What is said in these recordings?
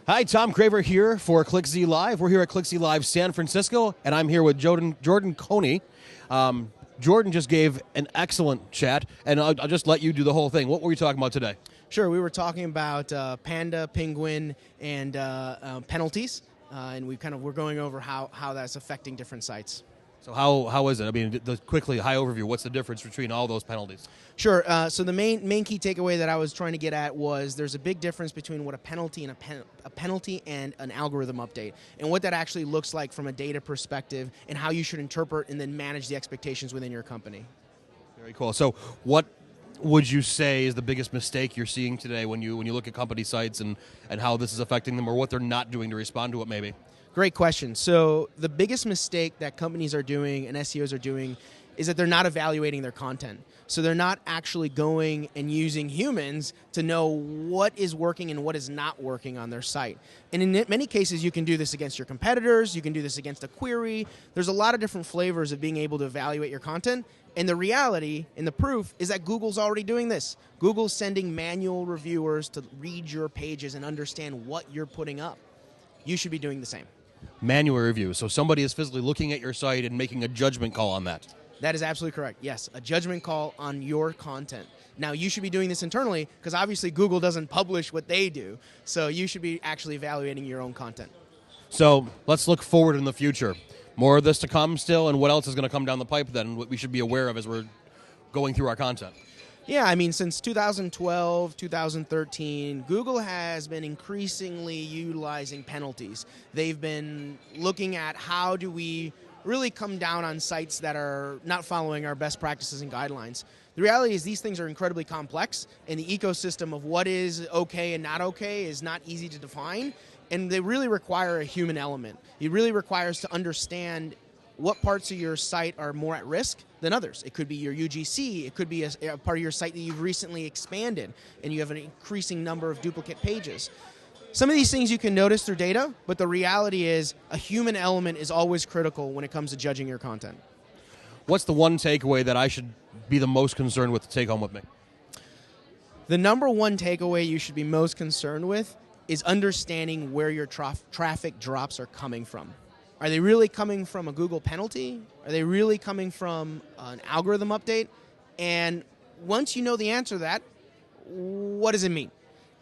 Hi, Tom Craver here for ClickZ Live. We're here at ClickZ Live San Francisco, and I'm here with Jordan Koene. Jordan just gave an excellent chat, and I'll just let you do the whole thing. What were we talking about today? Sure, we were talking about Panda, Penguin, and penalties, and we're going over how that's affecting different sites. So how is it? I mean, quickly, high overview, what's the difference between all those penalties? Sure, so the main key takeaway that I was trying to get at was there's a big difference between what a penalty and a penalty and an algorithm update, and what that actually looks like from a data perspective, and how you should interpret and then manage the expectations within your company. Very cool. So what would you say is the biggest mistake you're seeing today when you look at company sites and how this is affecting them, or what they're not doing to respond to it maybe? Great question. So the biggest mistake that companies are doing and SEOs are doing is that they're not evaluating their content. So they're not actually going and using humans to know what is working and what is not working on their site. And in many cases, you can do this against your competitors. You can do this against a query. There's a lot of different flavors of being able to evaluate your content. And the reality and the proof is that Google's already doing this. Google's sending manual reviewers to read your pages and understand what you're putting up. You should be doing the same. Manual review. So somebody is physically looking at your site and making a judgment call on that. That is absolutely correct. Yes, a judgment call on your content. Now, you should be doing this internally because obviously Google doesn't publish what they do. So you should be actually evaluating your own content. So let's look forward in the future. More of this to come still, and what else is going to come down the pipe then, what we should be aware of as we're going through our content? Yeah, I mean, since 2012, 2013, Google has been increasingly utilizing penalties. They've been looking at how do we really come down on sites that are not following our best practices and guidelines. The reality is these things are incredibly complex, and the ecosystem of what is okay and not okay is not easy to define, and they really require a human element. It really requires to understand what parts of your site are more at risk than others. It could be your UGC, it could be a part of your site that you've recently expanded and you have an increasing number of duplicate pages. Some of these things you can notice through data, but the reality is a human element is always critical when it comes to judging your content. What's the one takeaway that I should be the most concerned with to take home with me? The number one takeaway you should be most concerned with is understanding where your traffic drops are coming from. Are they really coming from a Google penalty? Are they really coming from an algorithm update? And once you know the answer to that, what does it mean?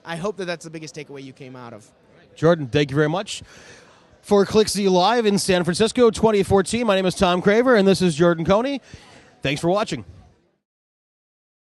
I hope that that's the biggest takeaway you came out of. Jordan, thank you very much. For ClickZ Live in San Francisco 2014, my name is Tom Craver, and this is Jordan Koene. Thanks for watching.